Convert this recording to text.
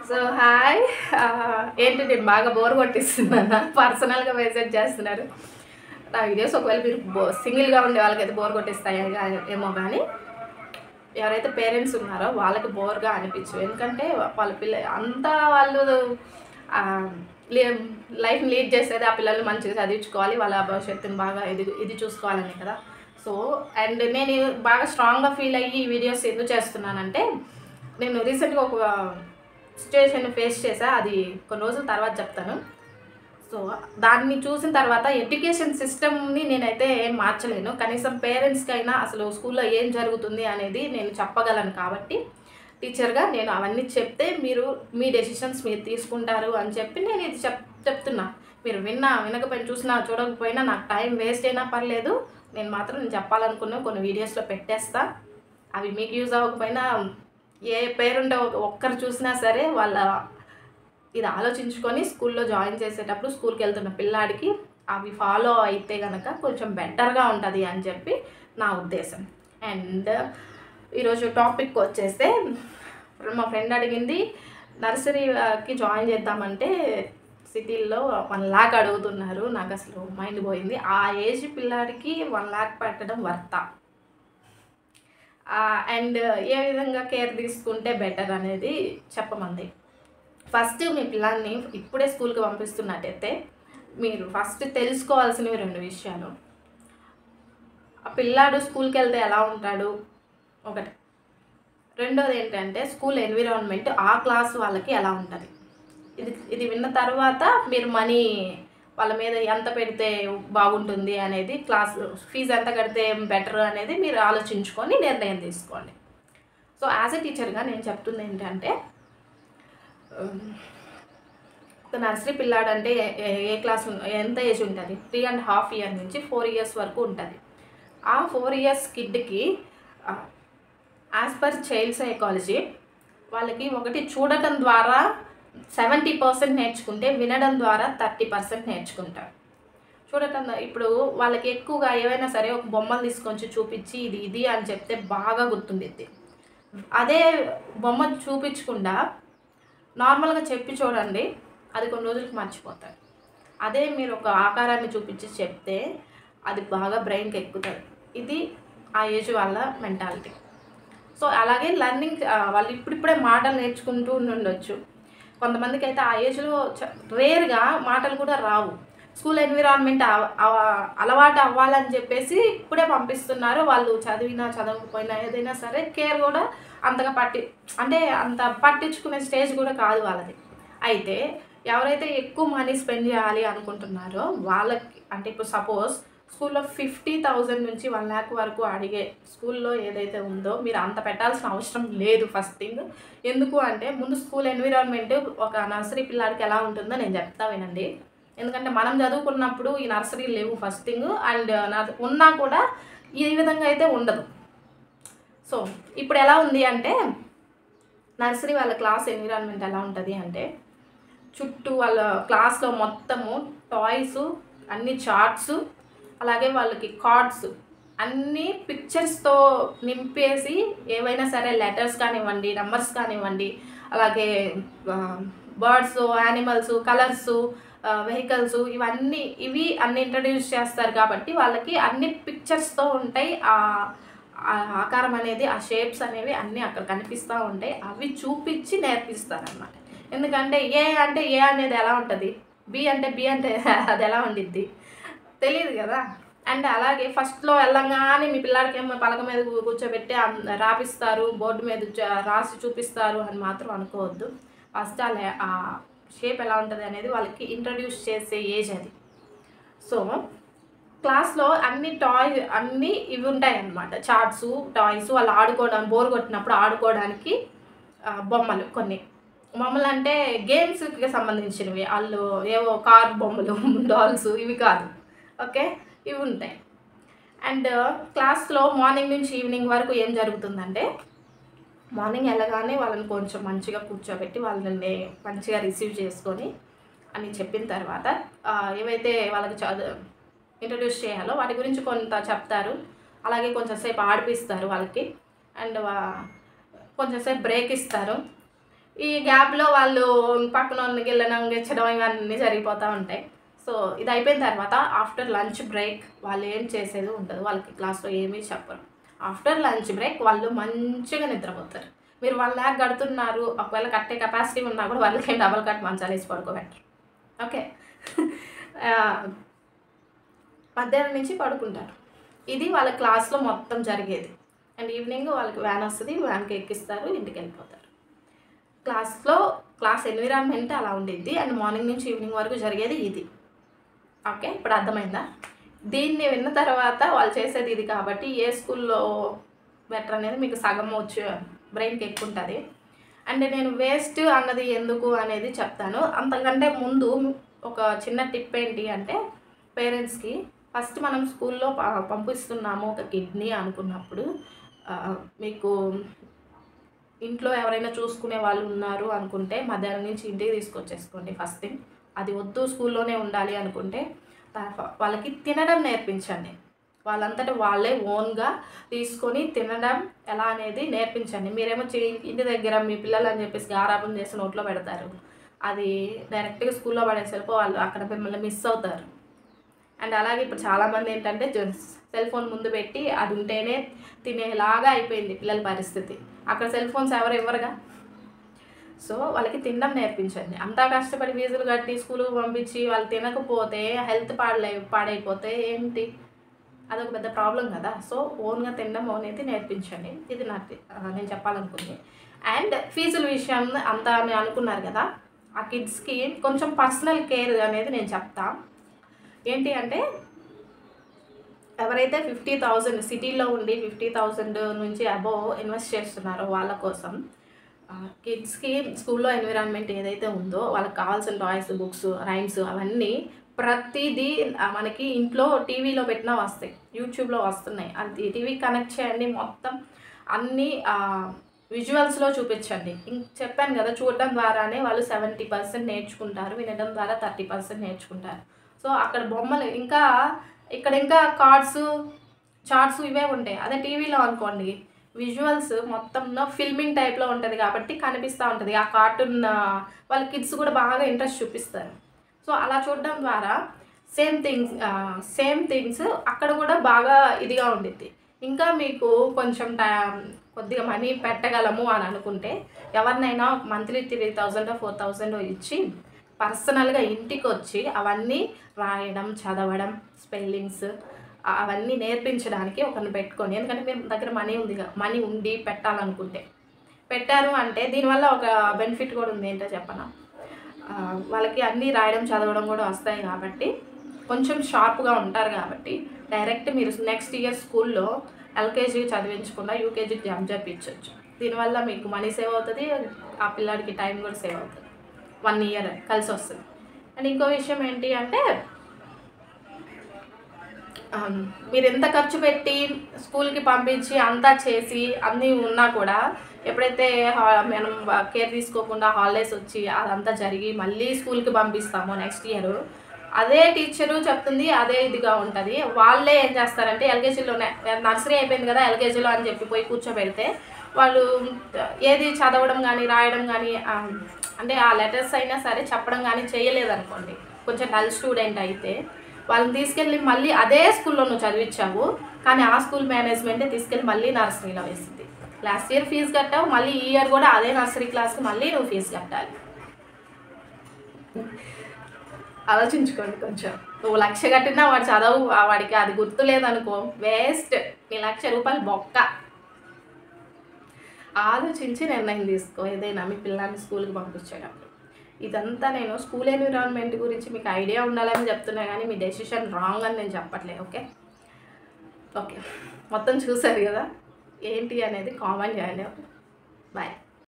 So hi ఏంటి నేను బాగా బోర్ కొట్టిస్తున్నాను పర్సనల్గా మెసేజ్ చేస్తున్నారు నా వీడియోస్. ఒకవేళ మీరు సింగిల్గా ఉండే వాళ్ళకైతే బోర్ కొట్టిస్తాయి ఏమో కానీ ఎవరైతే పేరెంట్స్ ఉన్నారో వాళ్ళకి బోర్గా అనిపించు. ఎందుకంటే వాళ్ళ అంతా వాళ్ళు లైఫ్ని లీడ్ చేసేది ఆ పిల్లల్ని మంచిగా చదివించుకోవాలి, వాళ్ళ భవిష్యత్తుని బాగా ఇది చూసుకోవాలని కదా. సో అండ్ నేను బాగా స్ట్రాంగ్గా ఫీల్ అయ్యి ఈ వీడియోస్ ఎందుకు చేస్తున్నానంటే, నేను రీసెంట్గా ఒక సిచ్యువేషన్ ఫేస్ చేసా, అది కొన్ని రోజుల తర్వాత చెప్తాను. సో దాన్ని చూసిన తర్వాత ఎడ్యుకేషన్ సిస్టమ్ని నేనైతే ఏం మార్చలేను, కనీసం పేరెంట్స్కి అయినా అసలు స్కూల్లో ఏం జరుగుతుంది అనేది నేను చెప్పగలను. కాబట్టి టీచర్గా నేను అవన్నీ చెప్తే మీరు మీ డెసిషన్స్ మీరు తీసుకుంటారు అని చెప్పి నేను ఇది చెప్తున్నా. మీరు వినకపోయినా చూసినా చూడకపోయినా నాకు టైం వేస్ట్ అయినా పర్లేదు, నేను చెప్పాలనుకున్న కొన్ని వీడియోస్లో పెట్టేస్తా. అవి మీకు యూజ్ అవ్వకపోయినా ఏ పేరెంట్ ఒక్కరు చూసినా సరే వాళ్ళ ఇది ఆలోచించుకొని స్కూల్లో జాయిన్ చేసేటప్పుడు స్కూల్కి వెళ్తున్న పిల్లాడికి అవి ఫాలో అయితే కనుక కొంచెం బెటర్గా ఉంటుంది అని చెప్పి నా ఉద్దేశం. అండ్ ఈరోజు టాపిక్ వచ్చేస్తే, మా ఫ్రెండ్ అడిగింది నర్సరీకి జాయిన్ చేద్దామంటే సిటీల్లో 1 lakh అడుగుతున్నారు. నాకు అసలు మైండ్ పోయింది. ఆ ఏజ్ పిల్లాడికి 1 lakh పెట్టడం వర్తా అండ్ ఏ విధంగా కేర్ తీసుకుంటే బెటర్ అనేది చెప్పమంది. ఫస్ట్ మీ పిల్లల్ని ఇప్పుడే స్కూల్కి పంపిస్తున్నట్టయితే మీరు ఫస్ట్ తెలుసుకోవాల్సినవి 2 విషయాలు. ఆ పిల్లాడు స్కూల్కి వెళ్తే ఎలా ఉంటాడు ఒకటి, రెండోది ఏంటంటే స్కూల్ ఎన్విరాన్మెంట్ ఆ క్లాస్ వాళ్ళకి ఎలా ఉంటుంది. ఇది విన్న తర్వాత మీరు మనీ వాళ్ళ మీద ఎంత పెడితే బాగుంటుంది అనేది, క్లాస్ ఫీజు ఎంత కడితే బెటర్ అనేది మీరు ఆలోచించుకొని నిర్ణయం తీసుకోండి. సో యాజ్ ఎ టీచర్గా నేను చెప్తుంది ఏంటంటే, ఒక నర్సరీ పిల్లాడు అంటే ఏ క్లాస్ ఎంత ఏజ్ ఉంటుంది, 3.5 years నుంచి 4 years వరకు ఉంటుంది. ఆ 4 years కిడ్కి యాజ్ పర్ చైల్డ్ సైకాలజీ వాళ్ళకి ఒకటి చూడటం ద్వారా 70% నేర్చుకుంటే వినడం ద్వారా 30% నేర్చుకుంటారు. చూడటం ఇప్పుడు వాళ్ళకి ఎక్కువగా ఏవైనా సరే ఒక బొమ్మలు తీసుకొని చూపించి ఇది అని చెప్తే బాగా గుర్తుండిద్ది. అదే బొమ్మ చూపించకుండా నార్మల్గా చెప్పి చూడండి, అది కొన్ని రోజులకి మర్చిపోతారు. అదే మీరు ఒక ఆకారాన్ని చూపించి చెప్తే అది బాగా బ్రెయిన్కి ఎక్కుతుంది. ఇది ఆ ఏజ్ వాళ్ళ మెంటాలిటీ. సో అలాగే లెర్నింగ్ వాళ్ళు ఇప్పుడిప్పుడే మాటలు నేర్చుకుంటూ ఉండొచ్చు. కొంతమందికి అయితే ఆ ఏజ్లో రేర్గా మాటలు కూడా రావు. స్కూల్ ఎన్విరాన్మెంట్ అలవాటు అవ్వాలని చెప్పేసి ఇప్పుడే పంపిస్తున్నారు. వాళ్ళు చదివినా చదవకపోయినా ఏదైనా సరే కేర్ కూడా అంతగా అంత పట్టించుకునే స్టేజ్ కూడా కాదు వాళ్ళది. అయితే ఎవరైతే ఎక్కువ మనీ స్పెండ్ చేయాలి అనుకుంటున్నారో వాళ్ళకి, అంటే ఇప్పుడు సపోజ్ స్కూల్లో 50,000 నుంచి 1 lakh వరకు అడిగే స్కూల్లో ఏదైతే ఉందో మీరు అంత పెట్టాల్సిన అవసరం లేదు. ఫస్ట్ థింగ్ ఎందుకు అంటే, ముందు స్కూల్ ఎన్విరాన్మెంట్ ఒక నర్సరీ పిల్లాడికి ఎలా ఉంటుందో నేను చెప్తా వినండి. ఎందుకంటే మనం చదువుకున్నప్పుడు ఈ నర్సరీ లేవు ఫస్ట్ థింగ్, అండ్ ఉన్నా కూడా ఈ విధంగా అయితే ఉండదు. సో ఇప్పుడు ఎలా ఉంది అంటే, నర్సరీ వాళ్ళ క్లాస్ ఎన్విరాన్మెంట్ ఎలా ఉంటుంది అంటే, చుట్టూ వాళ్ళ క్లాస్లో మొత్తము టాయ్స్, అన్ని చార్ట్స్, అలాగే వాళ్ళకి కార్డ్స్ అన్నీ పిక్చర్స్తో నింపేసి, ఏవైనా సరే లెటర్స్ కానివ్వండి, నెంబర్స్ కానివ్వండి, అలాగే బర్డ్స్, యానిమల్స్, కలర్స్, వెహికల్స్, ఇవి అన్నీ ఇంట్రడ్యూస్ చేస్తారు. కాబట్టి వాళ్ళకి అన్ని పిక్చర్స్తో ఉంటాయి. ఆకారం అనేది, ఆ షేప్స్ అనేవి అన్నీ అక్కడ కనిపిస్తూ ఉంటాయి. అవి చూపించి నేర్పిస్తారనమాట. ఎందుకంటే ఏ అనేది ఎలా ఉంటుంది, బి అంటే అది ఎలా ఉండిద్ది తెలియదు కదా. అండ్ అలాగే ఫస్ట్లో వెళ్ళంగానే మీ పిల్లాడికి ఏమో పలక మీద కూర్చోబెట్టి రాపిస్తారు, బోర్డు మీద రాసి చూపిస్తారు అని మాత్రం అనుకోవద్దు. ఫస్ట్ ఆ షేప్ ఎలా ఉంటుంది అనేది వాళ్ళకి ఇంట్రడ్యూస్ చేసే ఏజ్ అది. సో క్లాస్లో అన్నీ ఇవి ఉంటాయి అన్నమాట, చార్ట్స్, టాయ్స్. వాళ్ళు ఆడుకోవడానికి బోర్ కొట్టినప్పుడు ఆడుకోవడానికి బొమ్మలు, కొన్ని బొమ్మలు అంటే గేమ్స్కి సంబంధించినవి, వాళ్ళు ఏవో కార్ బొమ్మలు, డాల్స్ ఇవి కాదు, ఓకే, ఇవి ఉంటాయి. అండ్ క్లాస్లో మార్నింగ్ నుంచి ఈవినింగ్ వరకు ఏం జరుగుతుందంటే, మార్నింగ్ వెళ్ళగానే వాళ్ళని కొంచెం మంచిగా కూర్చోబెట్టి వాళ్ళని మంచిగా రిసీవ్ చేసుకొని అని చెప్పిన తర్వాత ఏవైతే వాళ్ళకి ఇంట్రడ్యూస్ చేయాలో వాటి గురించి కొంత చెప్తారు. అలాగే కొంచెంసేపు ఆడిపిస్తారు వాళ్ళకి, అండ్ కొంచెంసేపు బ్రేక్ ఇస్తారు. ఈ గ్యాప్లో వాళ్ళు పక్కన వాళ్ళకి వెళ్ళడం గెచ్చడం ఇవన్నీ జరిగిపోతూ ఉంటాయి. సో ఇది అయిపోయిన తర్వాత ఆఫ్టర్ లంచ్ బ్రేక్ వాళ్ళు ఏం చేసేది ఉండదు, వాళ్ళకి క్లాస్లో ఏమీ చెప్పరు. ఆఫ్టర్ లంచ్ బ్రేక్ వాళ్ళు మంచిగా నిద్రపోతారు. మీరు 1 lakh కడుతున్నారు, ఒకవేళ కట్టే కెపాసిటీ ఉన్నా కూడా వాళ్ళకి డబల్ కట్ మంచాలు వేసి పడుకోబెట్టరు. ఓకే. మధ్యాహ్నం నుంచి పడుకుంటారు. ఇది వాళ్ళ క్లాస్లో మొత్తం జరిగేది. అండ్ ఈవినింగ్ వాళ్ళకి వ్యాన్ వస్తుంది, వ్యాన్కి ఎక్కిస్తారు, ఇంటికి వెళ్ళిపోతారు. క్లాస్ ఎన్విరాన్మెంట్ అలా ఉండిద్ది. అండ్ మార్నింగ్ నుంచి ఈవినింగ్ వరకు జరిగేది ఇది. ఓకే, ఇప్పుడు అర్థమైందా? దీన్ని విన్న తర్వాత వాళ్ళు చేసేది ఇది కాబట్టి ఏ స్కూల్లో బెటర్ అనేది మీకు సగం వచ్చి బ్రెయిన్కి ఎక్కుంటుంది. అండ్ నేను వేస్ట్ అన్నది ఎందుకు అనేది చెప్తాను. అంతకంటే ముందు ఒక చిన్న టిప్ ఏంటి అంటే, పేరెంట్స్కి ఫస్ట్ మనం స్కూల్లో పంపిస్తున్నాము ఒక కిడ్నీ అనుకున్నప్పుడు, మీకు ఇంట్లో ఎవరైనా చూసుకునే వాళ్ళు ఉన్నారు అనుకుంటే మధ్యాహ్నం నుంచి ఇంటికి తీసుకొచ్చేసుకోండి. ఫస్ట్ థింగ్ అది వద్దు, స్కూల్లోనే ఉండాలి అనుకుంటే వాళ్ళకి తినడం నేర్పించండి. వాళ్ళంతటా వాళ్ళే ఓన్గా తీసుకొని తినడం ఎలా అనేది నేర్పించండి. మీరేమో ఇంటి దగ్గర మీ పిల్లలు అని చెప్పేసి గారాబం చేసి నోట్లో పెడతారు, అది డైరెక్ట్గా స్కూల్లో పడేసరికి వాళ్ళు అక్కడ మిమ్మల్ని మిస్ అవుతారు. అండ్ అలాగే ఇప్పుడు చాలామంది ఏంటంటే సెల్ ఫోన్ ముందు పెట్టి అది ఉంటేనే తినేలాగా అయిపోయింది పిల్లల పరిస్థితి. అక్కడ సెల్ ఫోన్స్ ఎవరు ఇవ్వరుగా. సో వాళ్ళకి తినడం నేర్పించండి. అంతా కష్టపడి ఫీజులు కట్టి స్కూల్కి పంపించి వాళ్ళు తినకపోతే హెల్త్ పాడైపోతే ఏంటి, అదొక పెద్ద ప్రాబ్లం కదా. సో ఓన్గా తినడం అనేది నేర్పించండి. ఇది నేను చెప్పాలనుకుంది. అండ్ ఫీజుల విషయం అంతా మీరు అనుకున్నారు కదా, ఆ కిడ్స్కి కొంచెం పర్సనల్ కేర్ అనేది నేను చెప్తా. ఏంటి అంటే, ఎవరైతే 50,000 సిటీలో ఉండి 50,000 నుంచి అబోవ్ ఇన్వెస్ట్ చేస్తున్నారో వాళ్ళ కోసం కిడ్స్కి స్కూల్లో ఎన్విరాన్మెంట్ ఏదైతే ఉందో వాళ్ళకి కావాల్సిన టాయ్స్, బుక్స్, రైమ్స్ అవన్నీ ప్రతిదీ మనకి ఇంట్లో టీవీలో పెట్టినా వస్తాయి, యూట్యూబ్లో వస్తున్నాయి. అది టీవీ కనెక్ట్ చేయండి, మొత్తం అన్నీ విజువల్స్లో చూపించండి. చెప్పాను కదా, చూడడం ద్వారానే వాళ్ళు 70% నేర్చుకుంటారు, వినడం ద్వారా 30% నేర్చుకుంటారు. సో అక్కడ బొమ్మలు ఇంకా చార్ట్స్ ఇవే ఉంటాయి. అదే టీవీలో అనుకోండి, విజువల్స్ మొత్తంలో ఫిల్మింగ్ టైప్లో ఉంటుంది కాబట్టి కనిపిస్తూ ఉంటుంది. ఆ కార్టూన్ వాళ్ళ కిడ్స్ కూడా బాగా ఇంట్రెస్ట్ చూపిస్తారు. సో అలా చూడడం ద్వారా సేమ్ థింగ్స్ అక్కడ కూడా బాగా ఇదిగా ఉండిద్ది. ఇంకా మీకు కొంచెం కొద్దిగా మనీ పెట్టగలము అని అనుకుంటే ఎవరినైనా మంత్లీ 3,000 4,000 ఇచ్చి పర్సనల్గా ఇంటికి వచ్చి అవన్నీ రాయడం, చదవడం, స్పెల్లింగ్స్ అవన్నీ నేర్పించడానికి ఒకరిని పెట్టుకొని, ఎందుకంటే మీరు దగ్గర మనీ ఉండి పెట్టాలనుకుంటే పెట్టారు అంటే దీనివల్ల ఒక బెనిఫిట్ కూడా ఉంది. ఏంటో చెప్పనా, వాళ్ళకి అన్నీ రాయడం, చదవడం కూడా వస్తాయి కాబట్టి కొంచెం షార్ప్గా ఉంటారు. కాబట్టి డైరెక్ట్ మీరు నెక్స్ట్ ఇయర్ స్కూల్లో ఎల్కేజీకి చదివించకుండా యూకేజీకి జంప్ చేయించవచ్చు. దీనివల్ల మీకు మనీ సేవ్ అవుతుంది, ఆ పిల్లాడికి టైం కూడా సేవ్ అవుతుంది. 1 year కలిసి వస్తుంది. అండ్ ఇంకో విషయం ఏంటి అంటే, మీరు ఎంత ఖర్చు పెట్టి స్కూల్కి పంపించి అంతా చేసి అన్నీ ఉన్నా కూడా ఎప్పుడైతే మనం కేర్ తీసుకోకుండా హాలిడేస్ వచ్చి అదంతా జరిగి మళ్ళీ స్కూల్కి పంపిస్తామో నెక్స్ట్ ఇయర్, అదే టీచరు చెప్తుంది, అదే ఇదిగా ఉంటుంది. వాళ్ళే ఏం చేస్తారంటే ఎల్కేజీలోనే, నర్సరీ అయిపోయింది కదా ఎల్కేజీలో అని చెప్పి పోయి కూర్చోబెడితే వాళ్ళు ఏది చదవడం కానీ రాయడం కానీ, అంటే ఆ లెటర్స్ అయినా సరే చెప్పడం కానీ చేయలేదనుకోండి, కొంచెం డల్ స్టూడెంట్ అయితే వాళ్ళని తీసుకెళ్ళి మళ్ళీ అదే స్కూల్లో నువ్వు చదివించావు, కానీ ఆ స్కూల్ మేనేజ్మెంటే తీసుకెళ్ళి మళ్ళీ నర్సరీలో వేసింది. లాస్ట్ ఇయర్ ఫీజు కట్టావు, మళ్ళీ ఈ ఇయర్ కూడా అదే నర్సరీ క్లాస్కి మళ్ళీ నువ్వు ఫీజు కట్టాలి. ఆలోచించుకోండి కొంచెం. నువ్వు 1,00,000 కట్టినా వాడు చదవు, వాడికి అది గుర్తు లేదనుకో, వేస్ట్. నీ 1,00,000 రూపాయలు బొక్క. ఆలోచించి నిర్ణయం తీసుకో ఏదైనా మీ పిల్లల్ని స్కూల్కి పంపించేటప్పుడు. ఇదంతా నేను స్కూల్ ఎన్విరాన్మెంట్ గురించి మీకు ఐడియా ఉండాలని చెప్తున్నా, కానీ మీ డెసిషన్ రాంగ్ అని నేను చెప్పట్లేదు. ఓకే, మొత్తం చూసారు కదా, ఏంటి అనేది కామెంట్ చేయండి. బాయ్.